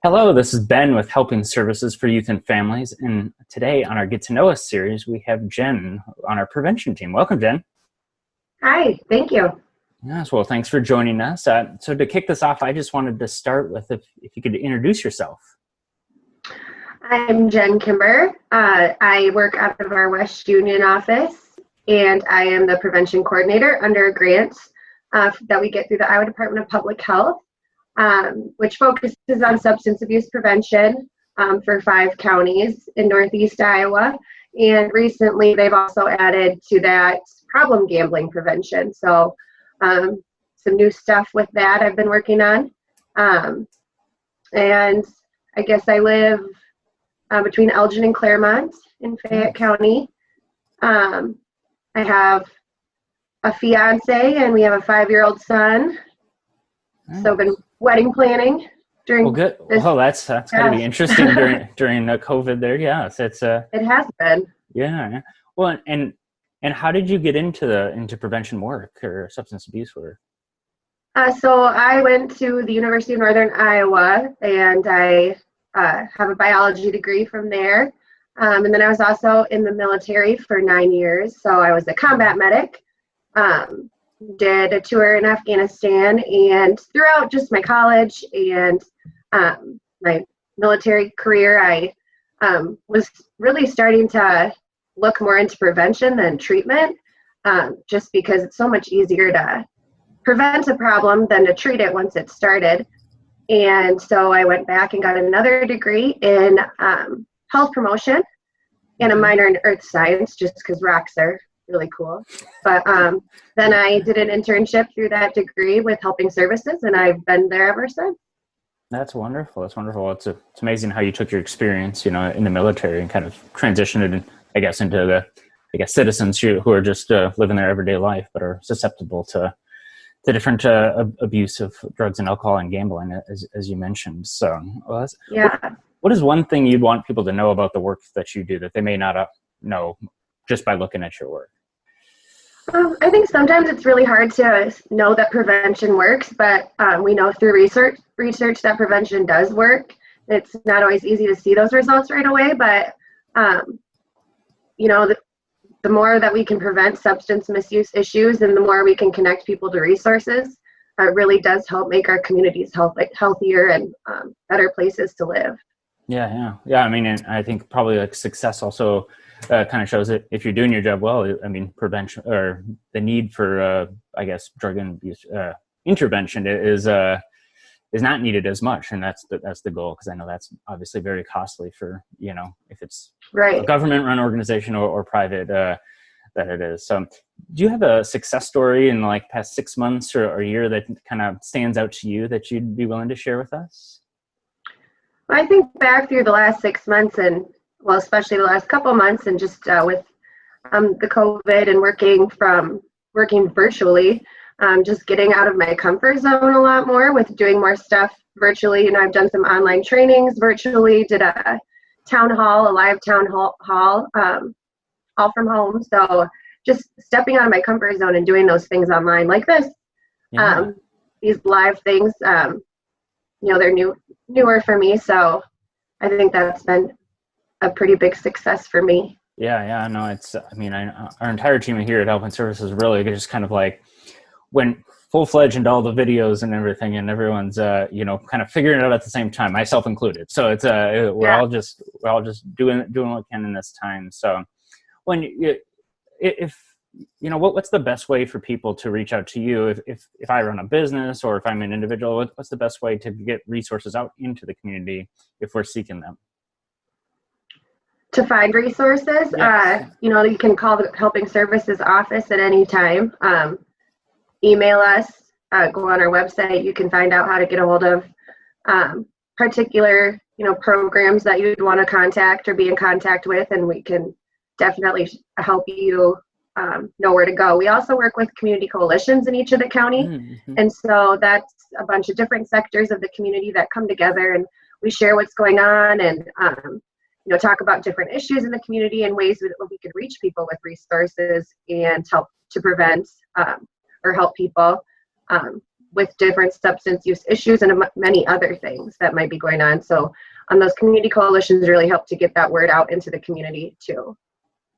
Hello, this is Ben with Helping Services for Youth and Families, and today on our Get to Know Us series, we have Jen on our prevention team. Welcome, Jen. Hi, thank you. Yes, well, thanks for joining us. So to kick this off, I just wanted to start with if you could introduce yourself. I'm Jen Kimber. I work out of our West Union office, and I am the prevention coordinator under grants that we get through the Iowa Department of Public Health, which focuses on substance abuse prevention for 5 counties in Northeast Iowa. And recently, they've also added to that problem gambling prevention. So some new stuff with that I've been working on. And I guess I live between Elgin and Claremont in Fayette County. I have a fiance and we have a 5-year-old son. So I've been wedding planning during. Well, good. Well, that's got to be interesting during COVID there. Yes, it's it has been. Yeah. Well, and how did you get into prevention work or substance abuse work? So I went to the University of Northern Iowa, and I have a biology degree from there. And then I was also in the military for 9 years. So I was a combat medic. Did a tour in Afghanistan, and throughout just my college and my military career, I was really starting to look more into prevention than treatment, just because it's so much easier to prevent a problem than to treat it once it's started. And so I went back and got another degree in health promotion and a minor in earth science, just because rocks are really cool. But then I did an internship through that degree with Helping Services, and I've been there ever since. That's wonderful. That's wonderful. It's amazing how you took your experience, in the military and kind of transitioned it, I guess, into the citizens who are just living their everyday life, but are susceptible to the different abuse of drugs and alcohol and gambling, as you mentioned. So, yeah. What is one thing you'd want people to know about the work that you do that they may not know just by looking at your work? I think sometimes it's really hard to know that prevention works, but we know through research that prevention does work. It's not always easy to see those results right away, but the more that we can prevent substance misuse issues and the more we can connect people to resources, it really does help make our communities healthier and better places to live. Yeah. I mean, and I think probably success also kind of shows that if you're doing your job well, I mean, prevention or the need for, drug and abuse intervention is not needed as much, and that's the goal, because I know that's obviously very costly for if it's right. a government-run organization or private that it is. So, do you have a success story in the past 6 months or a year that kind of stands out to you that you'd be willing to share with us? I think back through the last 6 months, and especially the last couple months, and just with the COVID and working virtually, just getting out of my comfort zone a lot more with doing more stuff virtually. I've done some online trainings virtually, did a live town hall, all from home. So just stepping out of my comfort zone and doing those things online like this, these live things, they're newer for me. So I think that's been a pretty big success for me. Yeah. No, our entire team here at Helping Services really just kind of went full-fledged into all the videos and everything, and everyone's kind of figuring it out at the same time, myself included. So it's we're all just doing what we can in this time. So what's the best way for people to reach out to you if I run a business, or if I'm an individual? What's the best way to get resources out into the community if we're seeking them? To find resources, yes. You can call the Helping Services office at any time. Email us, go on our website. You can find out how to get a hold of particular, programs that you'd want to contact or be in contact with, and we can definitely help you know where to go. We also work with community coalitions in each of the county, and so that's a bunch of different sectors of the community that come together, and we share what's going on, and talk about different issues in the community and ways that we could reach people with resources and help to prevent or help people with different substance use issues and many other things that might be going on. So those community coalitions really help to get that word out into the community too.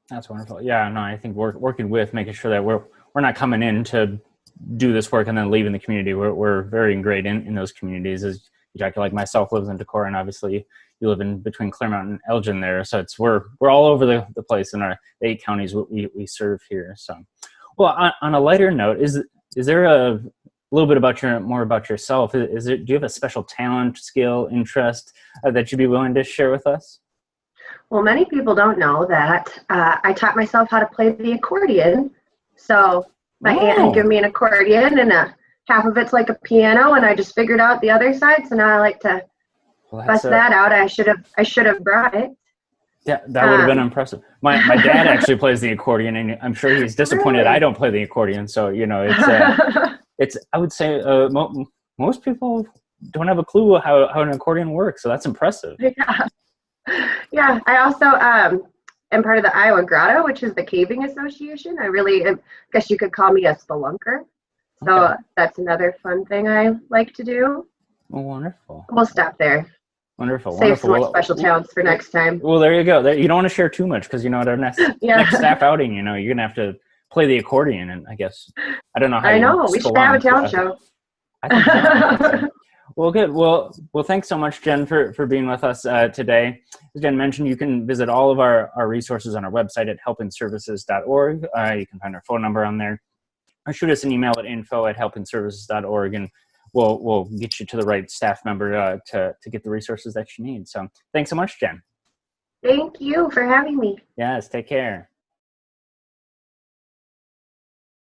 That's wonderful. Yeah, no, I think working with making sure that we're not coming in to do this work and then leaving the community. We're very ingrained in those communities. As Jackie, like myself, lives in Decorah, and obviously you live in between Claremont and Elgin there. So we're all over the place in the 8 counties we serve here. So, well, on a lighter note, is there a little bit more about yourself? Do you have a special talent, skill, interest that you'd be willing to share with us? Well, many people don't know that I taught myself how to play the accordion. So my aunt had given me an accordion, and half of it's like a piano, and I just figured out the other side. So now I like to bust that out. I should have brought it. Yeah, that would have been impressive. My dad actually plays the accordion, and I'm sure he's disappointed I don't play the accordion. So it's I would say most people don't have a clue how an accordion works. So that's impressive. Yeah. I also am part of the Iowa Grotto, which is the caving association. I guess you could call me a spelunker. So that's another fun thing I like to do. Oh, wonderful. We'll stop there. Wonderful. Save some more special talents for next time. Well, there you go. You don't want to share too much because at our next staff outing, you're gonna have to play the accordion, and I guess I don't know how. I know we should have a talent show. I think so. Well, good. Well, thanks so much, Jen, for being with us today. As Jen mentioned, you can visit all of our resources on our website at helpingservices.org. You can find our phone number on there, or shoot us an email at info@helpingservices.org, and we'll get you to the right staff member to get the resources that you need. So thanks so much, Jen. Thank you for having me. Yes, take care.